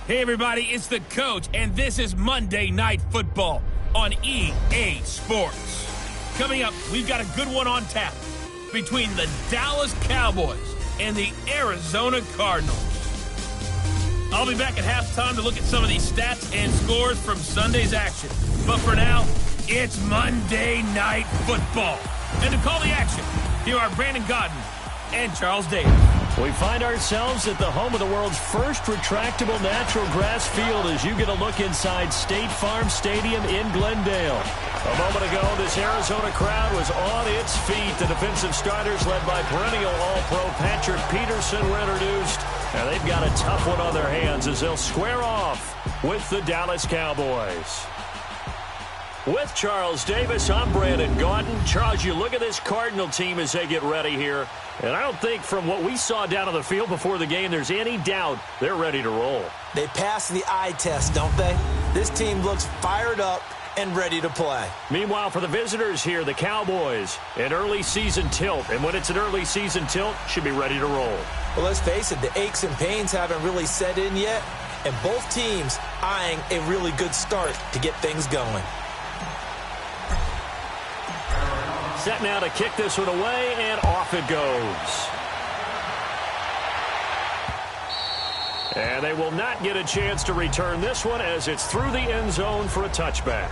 Hey everybody, it's the coach, and this is Monday Night Football on EA Sports. Coming up, we've got a good one on tap between the Dallas Cowboys and the Arizona Cardinals. I'll be back at halftime to look at some of these stats and scores from Sunday's action. But for now, it's Monday Night Football. And to call the action, here are Brandon Godden and Charles Davis. We find ourselves at the home of the world's first retractable natural grass field as you get a look inside State Farm Stadium in Glendale. A moment ago, this Arizona crowd was on its feet. The defensive starters, led by perennial All-Pro Patrick Peterson, were introduced. And they've got a tough one on their hands as they'll square off with the Dallas Cowboys. With Charles Davis, I'm Brandon Gaudin. Charles, you look at this Cardinal team as they get ready here, and I don't think from what we saw down on the field before the game there's any doubt they're ready to roll. They pass the eye test, don't they? This team looks fired up and ready to play. Meanwhile, for the visitors here, the Cowboys, an early season tilt, and when it's an early season tilt, should be ready to roll. Well, let's face it, the aches and pains haven't really set in yet, and both teams eyeing a really good start to get things going. Set now to kick this one away, and off it goes. And they will not get a chance to return this one as it's through the end zone for a touchback.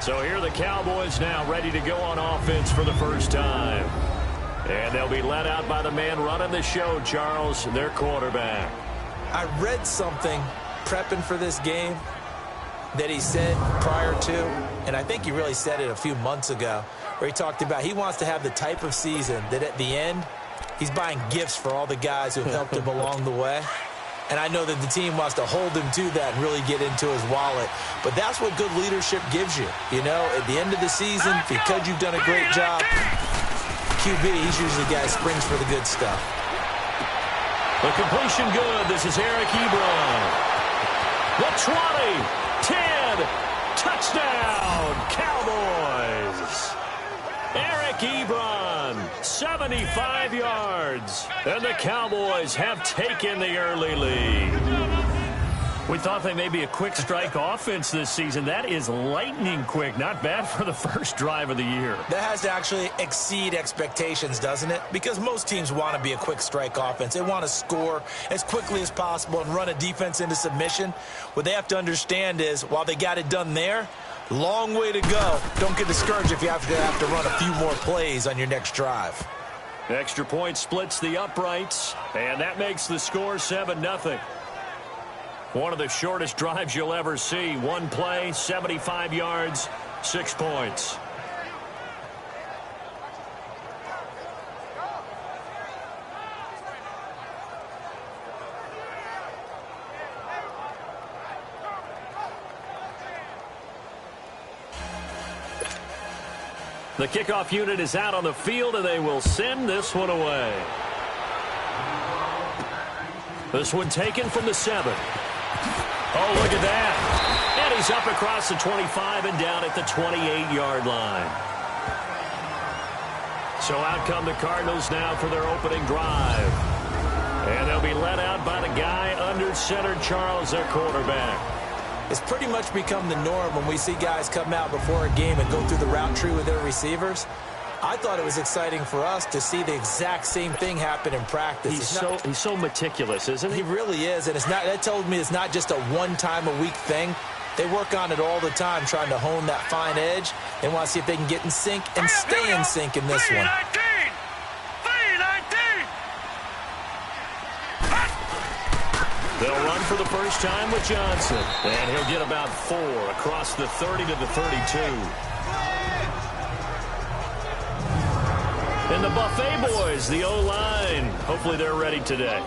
So here are the Cowboys now ready to go on offense for the first time. And they'll be led out by the man running the show, Charles, their quarterback. I read something prepping for this game that he said prior to, and I think he really said it a few months ago, where he talked about he wants to have the type of season that at the end, he's buying gifts for all the guys who have helped him along the way. And I know that the team wants to hold him to that and really get into his wallet. But that's what good leadership gives you. You know, at the end of the season, because you've done a great job, QB, he's usually the guy who springs for the good stuff. The completion good. This is Eric Ebron. The 20. 10, touchdown, Cowboys. Eric Ebron, 75 yards, and the Cowboys have taken the early lead. We thought they may be a quick strike offense this season. That is lightning quick. Not bad for the first drive of the year. That has to actually exceed expectations, doesn't it? Because most teams want to be a quick strike offense. They want to score as quickly as possible and run a defense into submission. What they have to understand is, while they got it done there, long way to go. Don't get discouraged if you have to run a few more plays on your next drive. Extra point splits the uprights, and that makes the score 7-0. One of the shortest drives you'll ever see. One play, 75 yards, 6 points. The kickoff unit is out on the field, and they will send this one away. This one taken from the 7. Oh, look at that. And he's up across the 25 and down at the 28-yard line. So out come the Cardinals now for their opening drive. And they'll be led out by the guy under center, Charles, their quarterback. It's pretty much become the norm when we see guys come out before a game and go through the route tree with their receivers. I thought it was exciting for us to see the exact same thing happen in practice. He's so meticulous, isn't he? He really is, and that tells me it's not just a one-time-a-week thing. They work on it all the time, trying to hone that fine edge. They want to see if they can get in sync and stay in sync in this one. They'll run for the first time with Johnson, and he'll get about 4 across the 30 to the 32. And the Buffet boys, the O-line, hopefully they're ready today.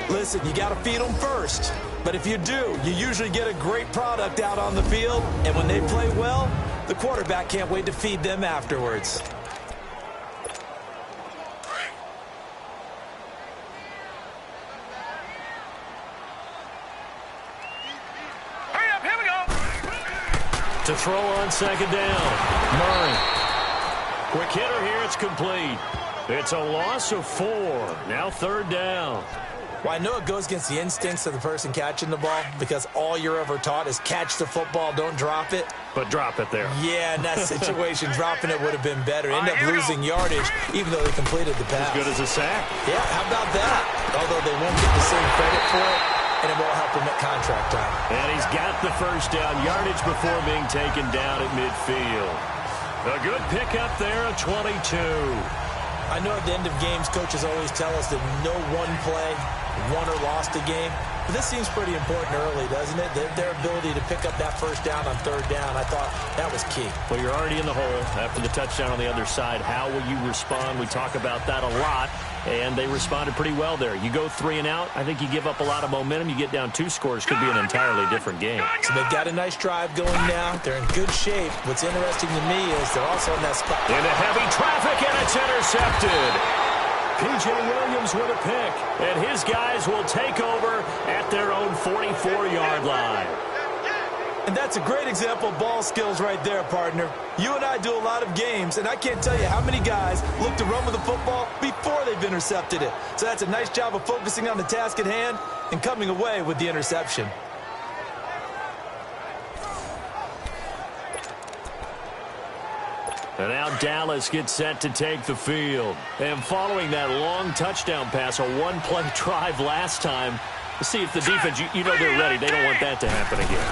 Listen, you got to feed them first. But if you do, you usually get a great product out on the field. And when they play well, the quarterback can't wait to feed them afterwards. Hurry up, here we go. To throw on second down, Murray. Quick hitter here, it's complete. It's a loss of 4. Now third down. Well, I know it goes against the instincts of the person catching the ball because all you're ever taught is catch the football, don't drop it. But drop it there. Yeah, in that situation, dropping it would have been better. End up losing yardage, even though they completed the pass. As good as a sack. Yeah, how about that? Although they won't get the same credit for it, and it won't help him at contract time. And he's got the first down yardage before being taken down at midfield. A good pickup there, a 22. I know at the end of games, coaches always tell us that no one play won or lost a game. But this seems pretty important early, doesn't it? Their ability to pick up that first down on third down, I thought that was key. Well, you're already in the hole after the touchdown on the other side. How will you respond? We talk about that a lot, and they responded pretty well there. You go 3 and out, I think you give up a lot of momentum. You get down 2 scores, could be an entirely different game. So they've got a nice drive going now. They're in good shape. What's interesting to me is they're also in that spot. Into heavy traffic, and it's intercepted. P.J. Williams with a pick, and his guys will take over at their own 44-yard line. And that's a great example of ball skills right there, partner. You and I do a lot of games, and I can't tell you how many guys look to run with the football before they've intercepted it. So that's a nice job of focusing on the task at hand and coming away with the interception. And now Dallas gets set to take the field. And following that long touchdown pass, a one-play drive last time, to see if the defense, you know they're ready. They don't want that to happen again.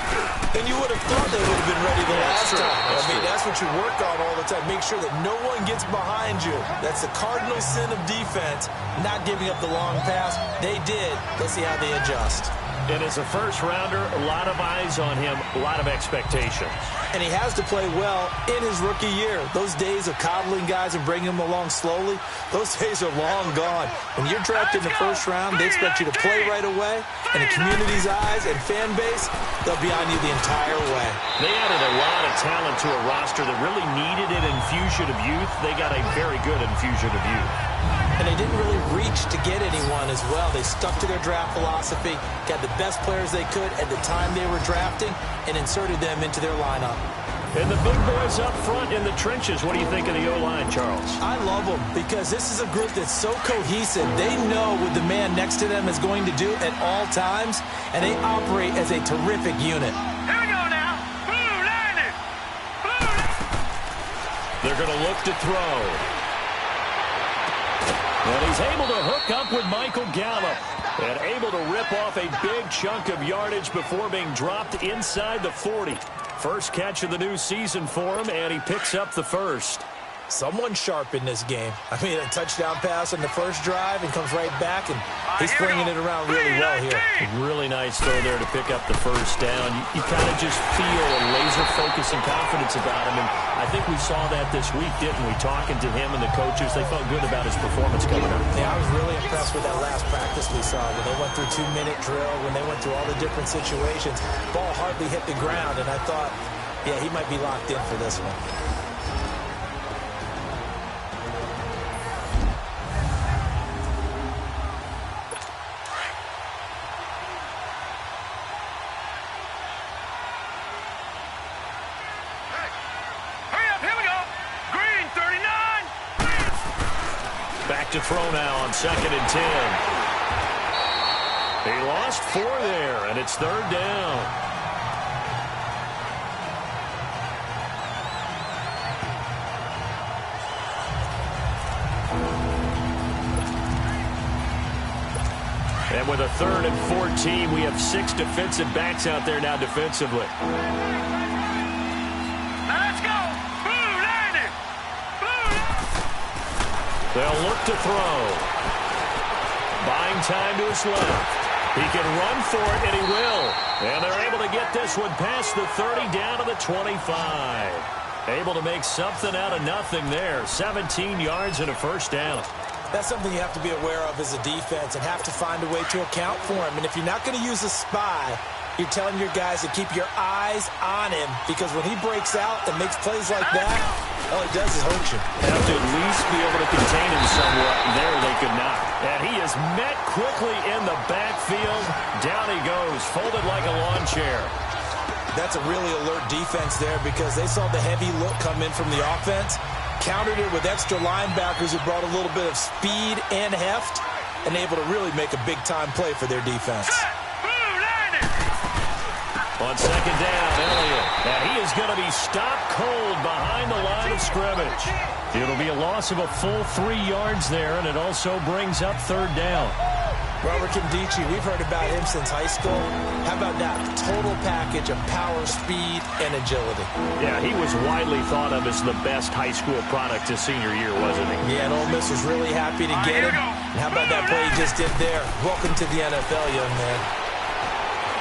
And you would have thought they would have been ready the last time. That's what you work on all the time. Make sure that no one gets behind you. That's the cardinal sin of defense, not giving up the long pass. They did. Let's see how they adjust. And as a first-rounder, a lot of eyes on him, a lot of expectations. And he has to play well in his rookie year. Those days of coddling guys and bringing them along slowly, those days are long gone. When you're drafted in the first round, they expect you to play right away. And the community's eyes and fan base, they'll be on you the entire way. They added a lot of talent to a roster that really needed an infusion of youth. They got a very good infusion of youth. And they didn't really reach to get anyone as well. They stuck to their draft philosophy, got the best players they could at the time they were drafting, and inserted them into their lineup. And the big boys up front in the trenches. What do you think of the O-line, Charles? I love them because this is a group that's so cohesive. They know what the man next to them is going to do at all times, and they operate as a terrific unit. Here we go now. Blue landed. They're going to look to throw. And he's able to hook up with Michael Gallup and able to rip off a big chunk of yardage before being dropped inside the 40. First catch of the new season for him, and he picks up the first. Someone sharp in this game. I mean, a touchdown pass on the first drive and comes right back, and he's bringing it around really well here. Really nice throw there to pick up the first down. You kind of just feel a laser focus and confidence about him, and I think we saw that this week, didn't we? Talking to him and the coaches, they felt good about his performance coming up. Yeah, I was really impressed with that last practice we saw when they went through 2-minute drill, when they went through all the different situations. Ball hardly hit the ground, and I thought, yeah, he might be locked in for this one. To throw now on 2nd and 10. He lost 4 there, and it's 3rd down. And with a 3rd and 14, we have 6 defensive backs out there now defensively. They'll look to throw. Buying time to his left. He can run for it, and he will. And they're able to get this one past the 30 down to the 25. Able to make something out of nothing there. 17 yards and a first down. That's something you have to be aware of as a defense and have to find a way to account for him. And if you're not going to use a spy, you're telling your guys to keep your eyes on him, because when he breaks out and makes plays like that, all he does is hurt you. They have to at least be able to contain him somewhat. There they could not. And he is met quickly in the backfield. Down he goes, folded like a lawn chair. That's a really alert defense there, because they saw the heavy look come in from the offense, countered it with extra linebackers who brought a little bit of speed and heft, and able to really make a big-time play for their defense. On second down, Elliott. And he is going to be stopped cold behind the line of scrimmage. It'll be a loss of a full 3 yards there, and it also brings up third down. Robert Kindici, we've heard about him since high school. How about that total package of power, speed, and agility? Yeah, he was widely thought of as the best high school product his senior year, wasn't he? Yeah, and Ole Miss was really happy to get him. And how about that play he just did there? Welcome to the NFL, young man.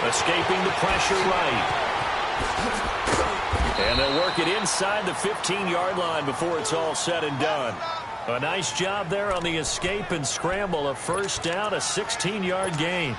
Escaping the pressure right. And they'll work it inside the 15-yard line before it's all said and done. A nice job there on the escape and scramble. A first down, a 16-yard gain.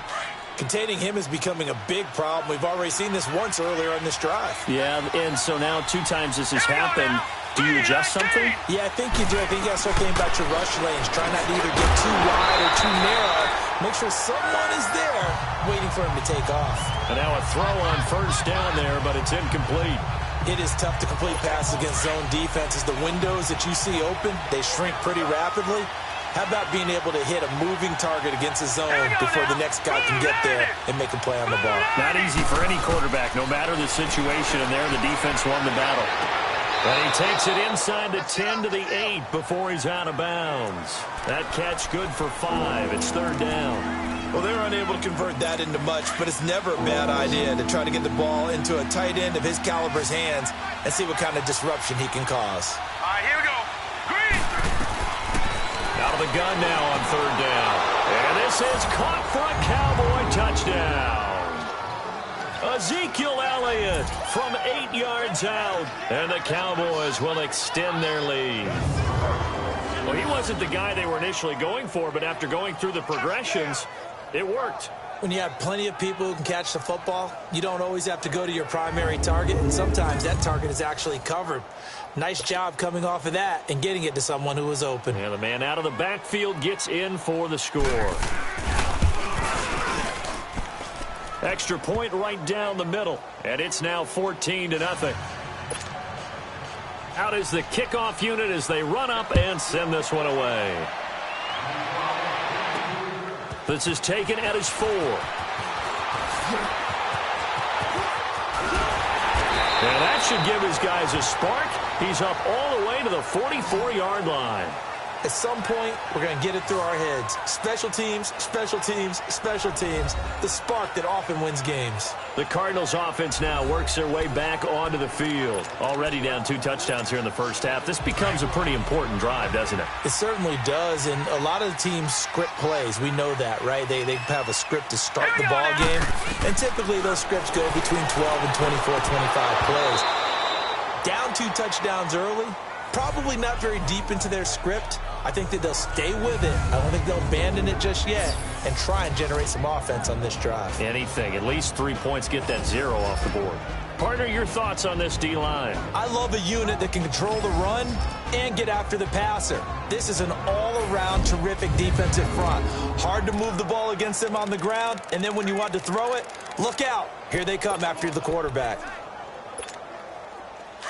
Containing him is becoming a big problem. We've already seen this once earlier on this drive. Yeah, and so now 2 times this has happened. Do you adjust something? Yeah, I think you do. I think you got to start thinking about your rush lanes. Try not to either get too wide or too narrow. Make sure someone is there waiting for him to take off. And now a throw on first down there, but it's incomplete. It is tough to complete passes against zone defenses. The windows that you see open, they shrink pretty rapidly. How about being able to hit a moving target against a zone before the next guy can get there and make a play on the ball? Not easy for any quarterback, no matter the situation, and there the defense won the battle. And he takes it inside the 10 to the 8 before he's out of bounds. That catch good for 5. It's third down. Well, they're unable to convert that into much, but it's never a bad idea to try to get the ball into a tight end of his caliber's hands and see what kind of disruption he can cause. All right, here we go. Green. Out of the gun now on third down. And this is caught for a Cowboy touchdown. Ezekiel Elliott from 8 yards out. And the Cowboys will extend their lead. Well, he wasn't the guy they were initially going for, but after going through the progressions, it worked. When you have plenty of people who can catch the football, you don't always have to go to your primary target, and sometimes that target is actually covered. Nice job coming off of that and getting it to someone who was open. And the man out of the backfield gets in for the score. Extra point right down the middle, and it's now 14-0. Out is the kickoff unit as they run up and send this one away. This is taken at his 4. And that should give his guys a spark. He's up all the way to the 44-yard line. At some point, we're going to get it through our heads. Special teams, special teams, special teams. The spark that often wins games. The Cardinals offense now works their way back onto the field. Already down 2 touchdowns here in the first half. This becomes a pretty important drive, doesn't it? It certainly does, and a lot of the teams script plays. We know that, right? They have a script to start the ball game, and typically those scripts go between 12 and 24, 25 plays. Down 2 touchdowns early, probably not very deep into their script. I think that they'll stay with it. I don't think they'll abandon it just yet and try and generate some offense on this drive. Anything. At least 3 points, get that 0 off the board. Partner, your thoughts on this D-line? I love a unit that can control the run and get after the passer. This is an all-around terrific defensive front. Hard to move the ball against them on the ground, and then when you want to throw it, look out. Here they come after the quarterback.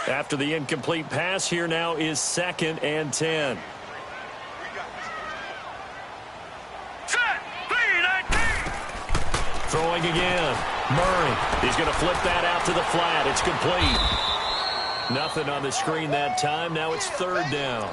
After the incomplete pass, here now is 2nd and 10. Throwing again. Murray. He's going to flip that out to the flat. It's complete. Nothing on the screen that time. Now it's third down.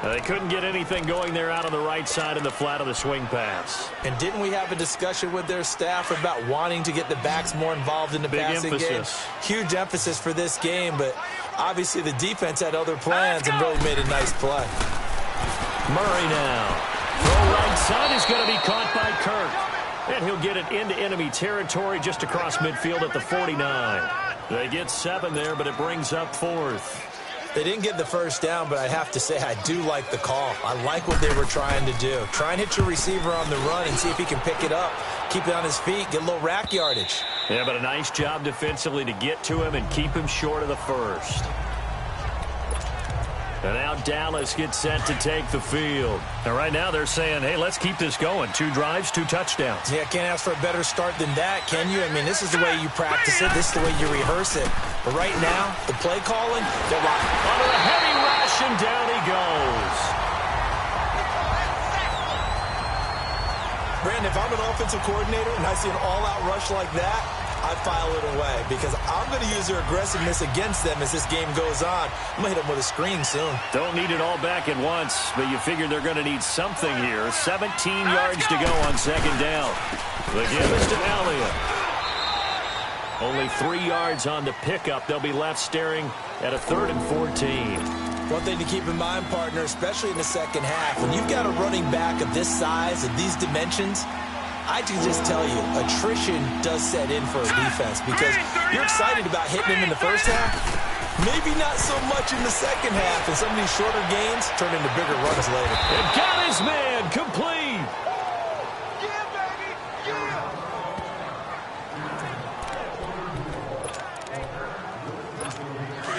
They couldn't get anything going there out on the right side of the flat of the swing pass. And didn't we have a discussion with their staff about wanting to get the backs more involved in the passing game? Huge emphasis for this game, but obviously the defense had other plans and really made a nice play. Murray now. Throw right side is going to be caught by Kirk. And he'll get it into enemy territory just across midfield at the 49. They get 7 there, but it brings up 4th. They didn't get the first down, but I have to say I do like the call. I like what they were trying to do. Try and hit your receiver on the run and see if he can pick it up. Keep it on his feet, get a little rack yardage. Yeah, but a nice job defensively to get to him and keep him short of the first. And now Dallas gets set to take the field. And right now they're saying, hey, let's keep this going. 2 drives, 2 touchdowns. Yeah, can't ask for a better start than that, can you? I mean, this is the way you practice it. This is the way you rehearse it. But right now, the play calling, they're like, under a heavy rush, and down he goes. Brandon, if I'm an offensive coordinator and I see an all-out rush like that, I file it away because I'm going to use their aggressiveness against them as this game goes on. I'm going to hit them with a screen soon. Don't need it all back at once, but you figure they're going to need something here. 17 yards to go on second down. The give is to Elliott. Only 3 yards on the pickup. They'll be left staring at a 3rd and 14. One thing to keep in mind, partner, especially in the second half, when you've got a running back of this size, of these dimensions, I can just tell you, attrition does set in for a defense because you're excited about hitting him in the first half. Maybe not so much in the second half, and some of these shorter gains turn into bigger runs later. And got his man complete.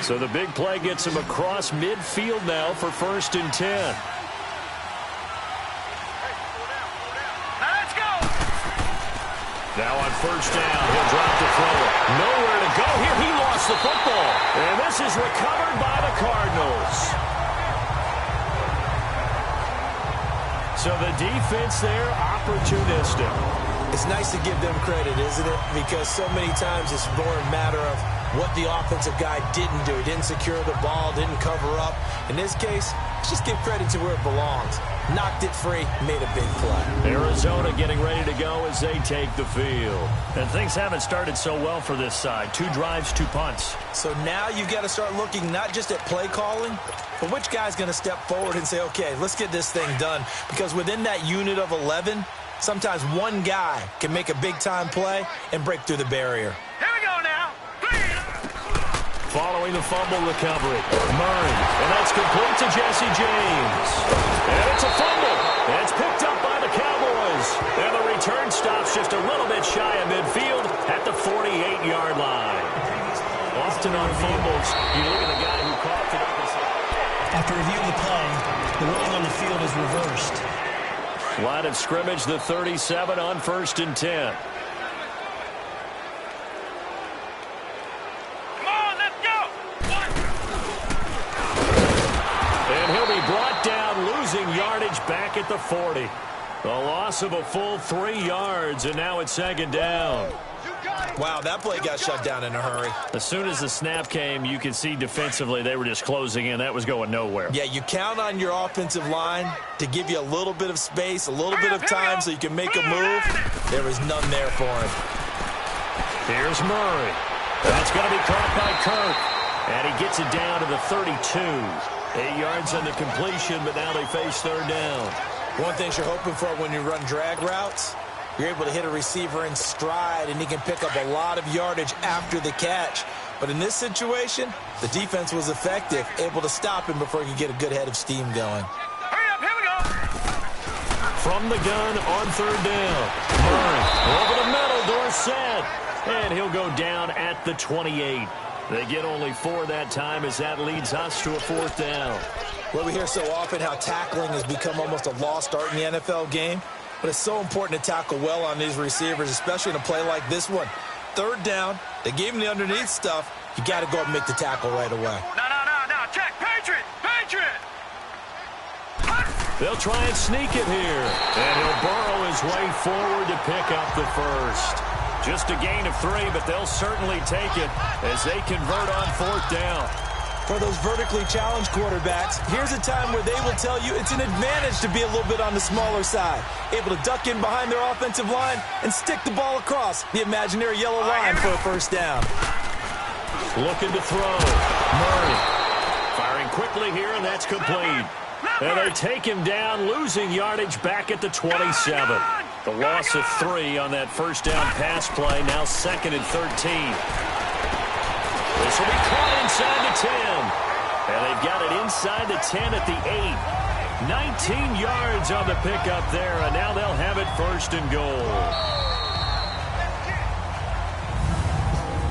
So the big play gets him across midfield now for 1st and 10. Let's go. Now on 1st down, he'll drop the throw. Nowhere to go here. He lost the football. And this is recovered by the Cardinals. So the defense there, opportunistic. It's nice to give them credit, isn't it? Because so many times it's more a matter of what the offensive guy didn't do. He didn't secure the ball, didn't cover up. In this case, let's just give credit to where it belongs. Knocked it free, made a big play. Arizona getting ready to go as they take the field. And things haven't started so well for this side. 2 drives, 2 punts. So now you've got to start looking not just at play calling, but which guy's going to step forward and say, okay, let's get this thing done. Because within that unit of 11, sometimes one guy can make a big-time play and break through the barrier. Here we go now. Following the fumble recovery, Murray, and that's complete to Jesse James. And it's a fumble. And it's picked up by the Cowboys. And the return stops just a little bit shy of midfield at the 48-yard line. Often on fumbles, you look at the guy who coughed it up. After reviewing the play, the ruling on the field is reversed. Line of scrimmage, the 37 on 1st and 10. Brought down, losing yardage back at the 40. A loss of a full 3 yards, and now it's 2nd down. Wow, that play got shut down in a hurry. As soon as the snap came, you could see defensively they were just closing in. That was going nowhere. Yeah, you count on your offensive line to give you a little bit of space, a little bit of time so you can make a move. There was none there for him. Here's Murray. That's going to be caught by Kirk. And he gets it down to the 32. 8 yards on the completion, but now they face 3rd down. One thing you're hoping for when you run drag routes, you're able to hit a receiver in stride, and he can pick up a lot of yardage after the catch. But in this situation, the defense was effective, able to stop him before he could get a good head of steam going. Hurry up, here we go. From the gun on 3rd down. Murray over the middle, Dorsett. And he'll go down at the 28. They get only 4 that time as that leads us to a 4th down. Well, we hear so often how tackling has become almost a lost art in the NFL game. But it's so important to tackle well on these receivers, especially in a play like this one. 3rd down, they gave him the underneath stuff. You got to go and make the tackle right away. No. Check. Patriot. They'll try and sneak it here. And he'll burrow his way forward to pick up the 1st. Just a gain of 3, but they'll certainly take it as they convert on 4th down. For those vertically challenged quarterbacks, here's a time where they will tell you it's an advantage to be a little bit on the smaller side. Able to duck in behind their offensive line and stick the ball across the imaginary yellow line for a 1st down. Looking to throw. Murray firing quickly here, and that's complete. And they take him down, losing yardage back at the 27. The loss of 3 on that 1st down pass play, now 2nd and 13. This will be caught inside the 10. And they've got it inside the 10 at the 8. 19 yards on the pickup there, and now they'll have it 1st and goal.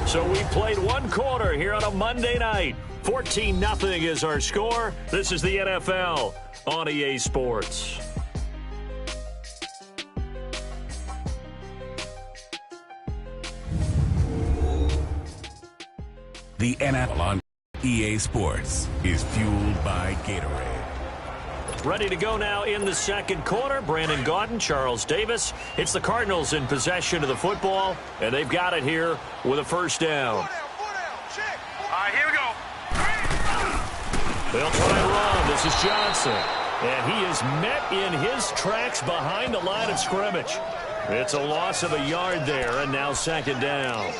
So we played 1 quarter here on a Monday night. 14-0 is our score. This is the NFL on EA Sports. The NFL on EA Sports is fueled by Gatorade. Ready to go now in the second quarter. Brandon Gaudin, Charles Davis. It's the Cardinals in possession of the football, and they've got it here with a first down. All right, here we go. They'll try and run. This is Johnson. And he is met in his tracks behind the line of scrimmage. It's a loss of a yard there, and now second down.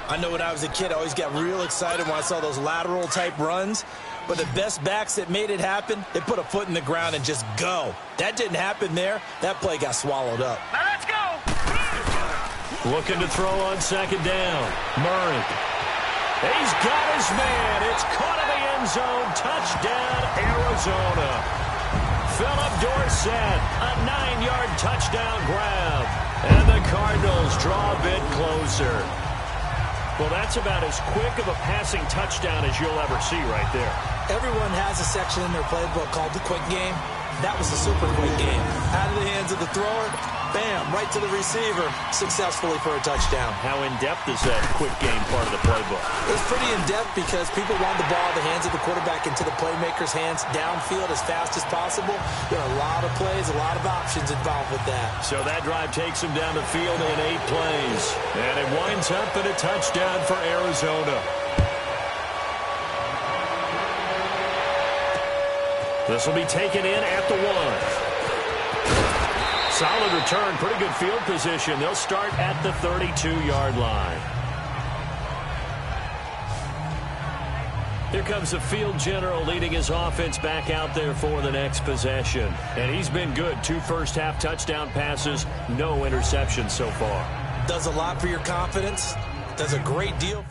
I know when I was a kid, I always got real excited when I saw those lateral-type runs. But the best backs that made it happen, they put a foot in the ground and just go. That didn't happen there. That play got swallowed up. Now let's go. Looking to throw on second down. Murray. He's got his man. It's caught in the end zone. Touchdown, Arizona. Philip Dorsett, a 9-yard touchdown grab. And the Cardinals draw a bit closer. Well, that's about as quick of a passing touchdown as you'll ever see right there. Everyone has a section in their playbook called the quick game. That was the super quick game. Out of the hands of the thrower, bam, right to the receiver, successfully for a touchdown. How in-depth is that quick game part of the playbook? It's pretty in-depth because people want the ball in the hands of the quarterback into the playmaker's hands downfield as fast as possible. There are a lot of plays, a lot of options involved with that. So that drive takes him down the field in 8 plays. And it winds up in a touchdown for Arizona. This will be taken in at the 1. Solid return, pretty good field position. They'll start at the 32-yard line. Here comes the field general leading his offense back out there for the next possession. And he's been good. 2 first-half touchdown passes, no interceptions so far. Does a lot for your confidence. Does a great deal.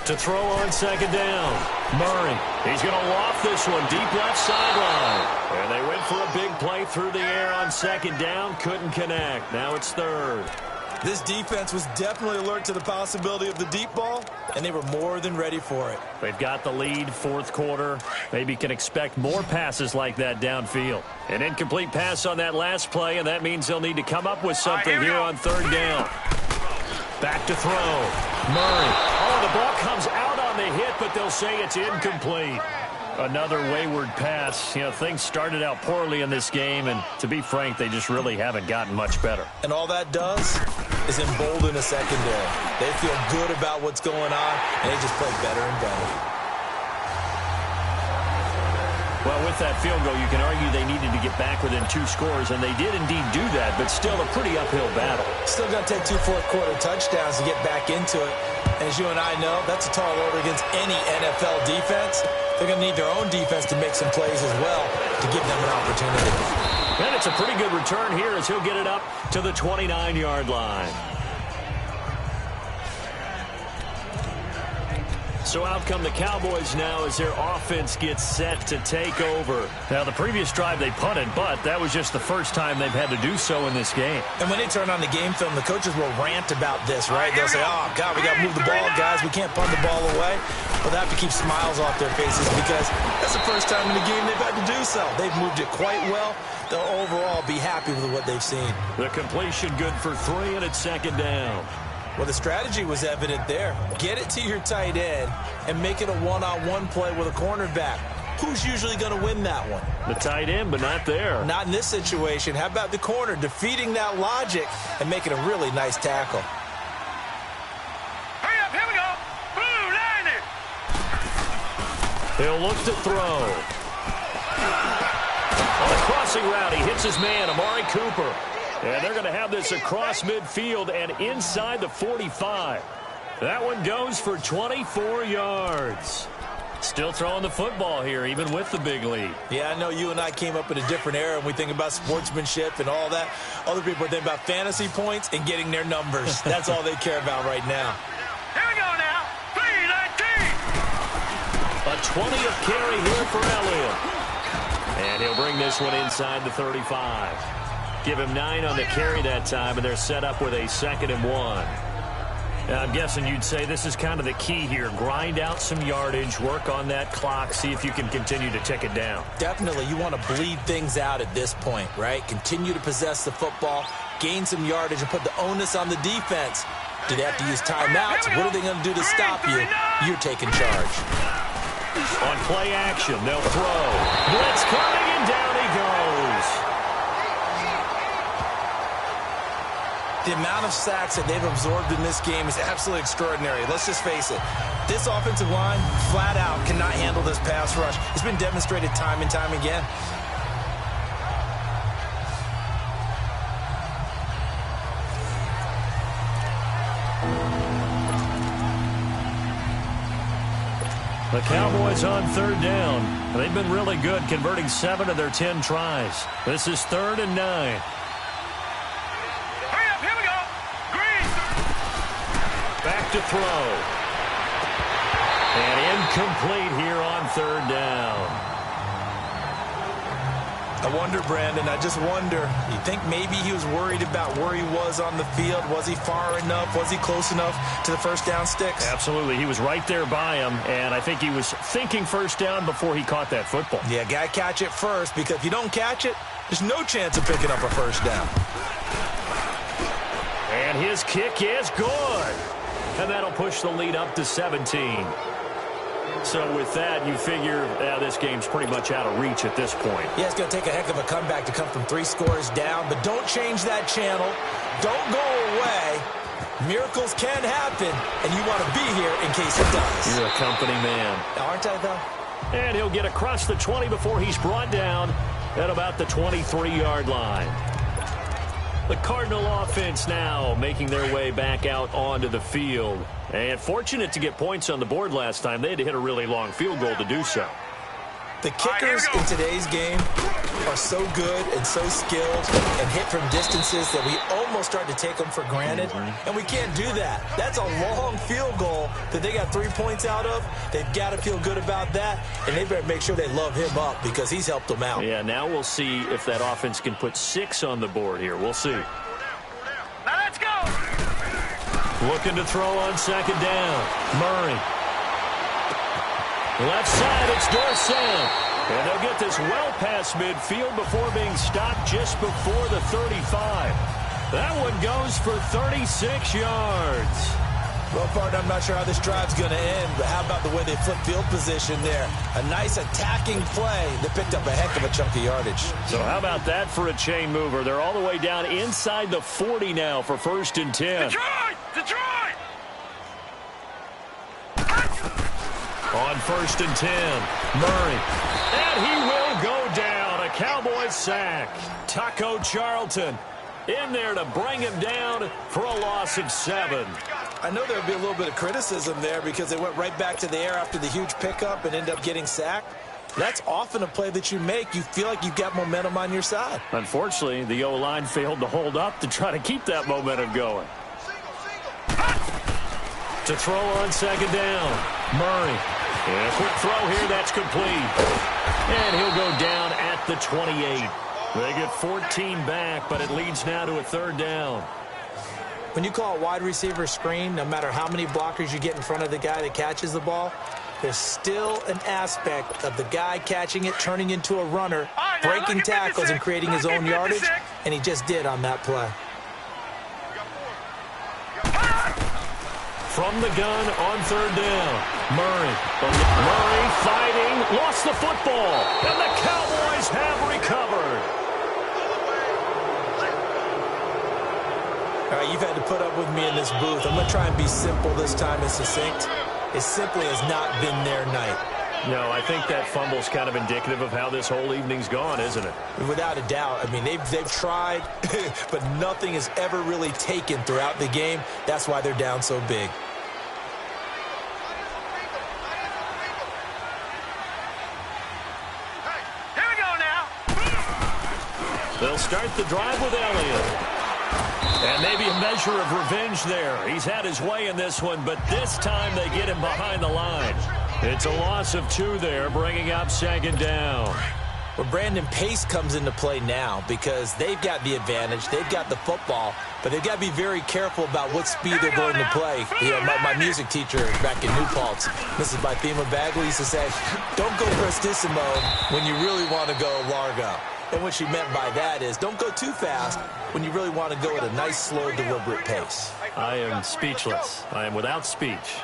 To throw on second down. Murray. He's going to loft this one deep left sideline. And they went for a big play through the air on second down. Couldn't connect. Now it's third. This defense was definitely alert to the possibility of the deep ball, and they were more than ready for it. They've got the lead, fourth quarter. Maybe can expect more passes like that downfield. An incomplete pass on that last play, and that means they'll need to come up with something here on third down. Back to throw. Murray. Oh, the ball comes out on the hit, but they'll say it's incomplete. Another wayward pass. You know, things started out poorly in this game, and to be frank, they just really haven't gotten much better. And all that does is embolden a secondary. They feel good about what's going on, and they just play better and better. Well, with that field goal, you can argue they needed to get back within 2 scores, and they did indeed do that, but still a pretty uphill battle. Still going to take 2 fourth-quarter touchdowns to get back into it. And as you and I know, that's a tall order against any NFL defense. They're going to need their own defense to make some plays as well to give them an opportunity. And it's a pretty good return here as he'll get it up to the 29-yard line. So out come the Cowboys now as their offense gets set to take over. Now, the previous drive they punted, but that was just the first time they've had to do so in this game. And when they turn on the game film, the coaches will rant about this, right? They'll say, oh, God, we got to move the ball, guys. We can't punt the ball away. Well, they have to keep smiles off their faces because that's the first time in the game they've had to do so. They've moved it quite well. They'll overall be happy with what they've seen. The completion good for 3, and it's second down. Well, the strategy was evident there. Get it to your tight end and make it a one-on-one play with a cornerback. Who's usually going to win that one? The tight end, but not there. Not in this situation. How about the corner defeating that logic and making a really nice tackle? Hurry up, here we go. Blue line it. He'll look to throw. On the crossing route, he hits his man, Amari Cooper. And they're going to have this across midfield and inside the 45. That one goes for 24 yards. Still throwing the football here, even with the big lead. Yeah, I know you and I came up in a different era, and we think about sportsmanship and all that. Other people are thinking about fantasy points and getting their numbers. That's all they care about right now. Here we go now. 3-19. A 20th carry here for Elliott. And he'll bring this one inside the 35. Give him 9 on the carry that time, and they're set up with a 2nd and 1. I'm guessing you'd say this is kind of the key here. Grind out some yardage, work on that clock, see if you can continue to tick it down. Definitely. You want to bleed things out at this point, right? Continue to possess the football, gain some yardage, and put the onus on the defense. Do they have to use timeouts? What are they going to do to stop you? You're taking charge. On play action, they'll throw. Blitz coming, and down he goes. The amount of sacks that they've absorbed in this game is absolutely extraordinary. Let's just face it. This offensive line, flat out, cannot handle this pass rush. It's been demonstrated time and time again. The Cowboys on 3rd down. They've been really good, converting 7 of their 10 tries. This is 3rd and 9. Back to throw. And incomplete here on 3rd down. I wonder, Brandon, I just wonder, you think maybe he was worried about where he was on the field? Was he far enough? Was he close enough to the first down sticks? Absolutely. He was right there by him, and I think he was thinking first down before he caught that football. Yeah, got to catch it first, because if you don't catch it, there's no chance of picking up a first down. And his kick is good. And that'll push the lead up to 17. So with that, you figure this game's pretty much out of reach at this point. Yeah, it's going to take a heck of a comeback to come from 3 scores down, but don't change that channel. Don't go away. Miracles can happen, and you want to be here in case it does. You're a company man. Aren't I, though? And he'll get across the 20 before he's brought down at about the 23-yard line. The Cardinal offense now making their way back out onto the field. And fortunate to get points on the board last time. They had to hit a really long field goal to do so. The kickers in today's game are so good and so skilled and hit from distances that we almost start to take them for granted. And we can't do that. That's a long field goal that they got 3 points out of. They've got to feel good about that, and they better make sure they love him up because he's helped them out. Yeah, now we'll see if that offense can put 6 on the board here. We'll see. Now let's go. Looking to throw on 2nd down. Murray. Left side, it's Dorsett. And they'll get this well past midfield before being stopped just before the 35. That one goes for 36 yards. Well, partner, I'm not sure how this drive's going to end, but how about the way they flip field position there? A nice attacking play that picked up a heck of a chunk of yardage. So how about that for a chain mover? They're all the way down inside the 40 now for 1st and 10. Detroit! Detroit! On 1st and 10, Murray. And he will go down. A Cowboys sack. Taco Charlton in there to bring him down for a loss of 7. I know there would be a little bit of criticism there because they went right back to the air after the huge pickup and ended up getting sacked. That's often a play that you make. You feel like you've got momentum on your side. Unfortunately, the O-line failed to hold up to try to keep that momentum going. To throw on 2nd down, Murray. And a quick throw here, that's complete. And he'll go down at the 28. They get 14 back, but it leads now to a 3rd down. When you call a wide receiver screen, no matter how many blockers you get in front of the guy that catches the ball, there's still an aspect of the guy catching it, turning into a runner, breaking tackles and creating his own yardage, and he just did on that play. From the gun on 3rd down, Murray. Murray fighting, lost the football, and the Cowboys have recovered. All right, you've had to put up with me in this booth. I'm going to try and be simple this time and succinct. It simply has not been their night. No, I think that fumble's kind of indicative of how this whole evening's gone, isn't it? Without a doubt. I mean, they've tried, but nothing is ever really taken throughout the game. That's why they're down so big. They'll start the drive with Elliott. And maybe a measure of revenge there. He's had his way in this one, but this time they get him behind the line. It's a loss of 2 there, bringing up 2nd down. Well, Brandon, pace comes into play now because they've got the advantage. They've got the football, but they've got to be very careful about what speed they're going to play. You know, my music teacher back in New Paltz, Mrs. Bythema Bagley, used to say, don't go prestissimo when you really want to go largo. And what she meant by that is don't go too fast when you really want to go at a nice, slow, deliberate pace. I am speechless. I am without speech.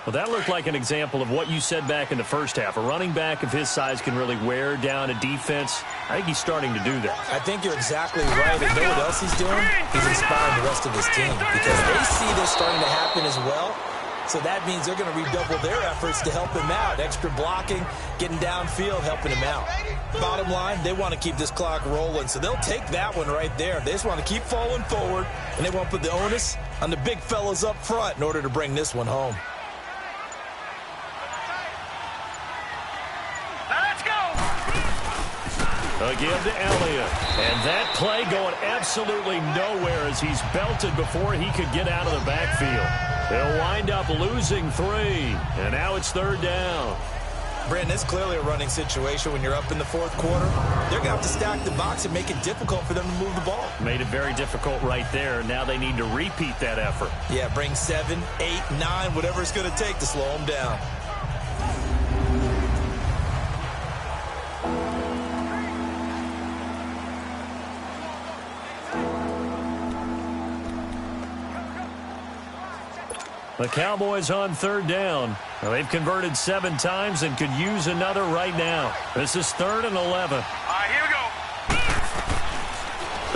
Well, that looked like an example of what you said back in the first half. A running back of his size can really wear down a defense. I think he's starting to do that. I think you're exactly right. And know what else he's doing? He's inspiring the rest of his team because they see this starting to happen as well. So that means they're going to redouble their efforts to help him out. Extra blocking, getting downfield, helping him out. Bottom line, they want to keep this clock rolling, so they'll take that one right there. They just want to keep falling forward, and they want to put the onus on the big fellas up front in order to bring this one home. A give to Elliott. And that play going absolutely nowhere as he's belted before he could get out of the backfield. They'll wind up losing 3. And now it's 3rd down. Brandon, it's clearly a running situation when you're up in the 4th quarter. They're going to have to stack the box and make it difficult for them to move the ball. Made it very difficult right there. Now they need to repeat that effort. Yeah, bring 7, 8, 9, whatever it's going to take to slow them down. The Cowboys on 3rd down. Well, they've converted 7 times and could use another right now. This is 3rd and 11. All right, here we go.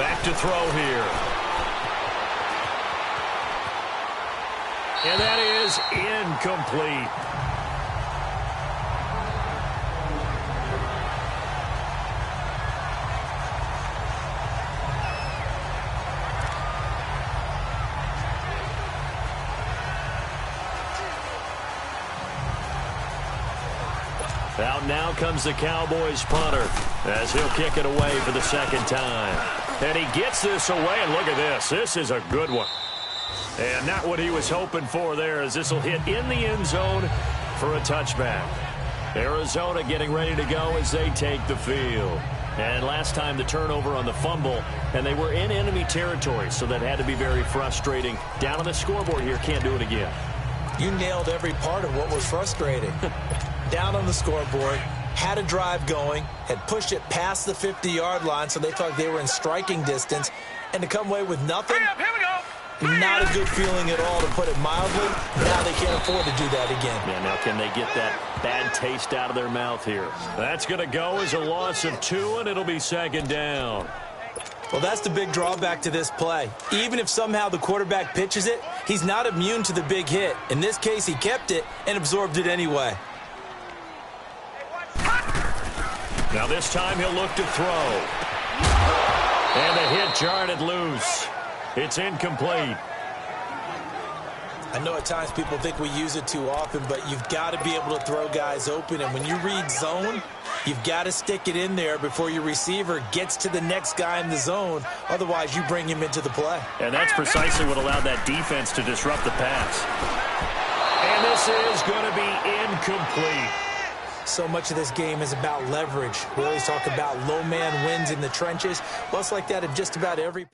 Back to throw here. And that is incomplete. Out now comes the Cowboys punter as he'll kick it away for the 2nd time. And he gets this away, and look at this. This is a good one. And not what he was hoping for there, as this will hit in the end zone for a touchback. Arizona getting ready to go as they take the field. And last time the turnover on the fumble, and they were in enemy territory, so that had to be very frustrating. Down on the scoreboard here, can't do it again. You nailed every part of what was frustrating. Down on the scoreboard, had a drive going, had pushed it past the 50-yard line, so they thought they were in striking distance, and to come away with nothing, Here we go. not a good feeling at all, to put it mildly. Now they can't afford to do that again. Yeah, now can they get that bad taste out of their mouth here? That's going to go as a loss of 2, and it'll be 2nd down. Well, that's the big drawback to this play. Even if somehow the quarterback pitches it, he's not immune to the big hit. In this case, he kept it and absorbed it anyway. Now this time he'll look to throw. And the hit jarred it loose. It's incomplete. I know at times people think we use it too often, but you've got to be able to throw guys open. And when you read zone, you've got to stick it in there before your receiver gets to the next guy in the zone. Otherwise, you bring him into the play. And that's precisely what allowed that defense to disrupt the pass. And this is going to be incomplete. So much of this game is about leverage. We always talk about low man wins in the trenches. Well, it's like that in just about every...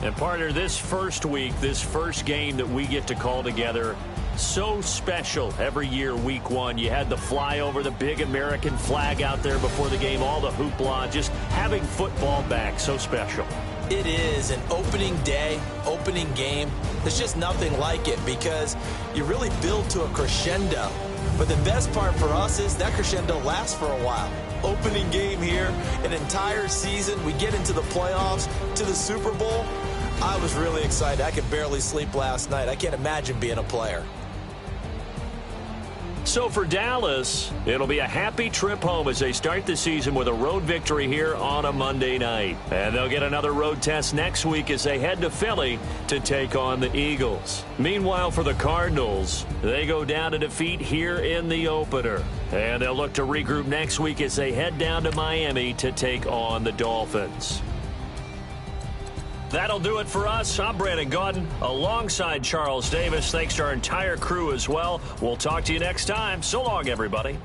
And partner, this first week, this first game that we get to call together, so special every year, week 1. You had the flyover, the big American flag out there before the game, all the hoopla, just having football back, so special. It is an opening day, opening game. There's just nothing like it because you really build to a crescendo. But the best part for us is that crescendo lasts for a while. Opening game here, an entire season. We get into the playoffs, to the Super Bowl. I was really excited. I could barely sleep last night. I can't imagine being a player. So for Dallas, it'll be a happy trip home as they start the season with a road victory here on a Monday night. And they'll get another road test next week as they head to Philly to take on the Eagles. Meanwhile, for the Cardinals, they go down to defeat here in the opener. And they'll look to regroup next week as they head down to Miami to take on the Dolphins. That'll do it for us. I'm Brandon Gaudin alongside Charles Davis. Thanks to our entire crew as well. We'll talk to you next time. So long, everybody.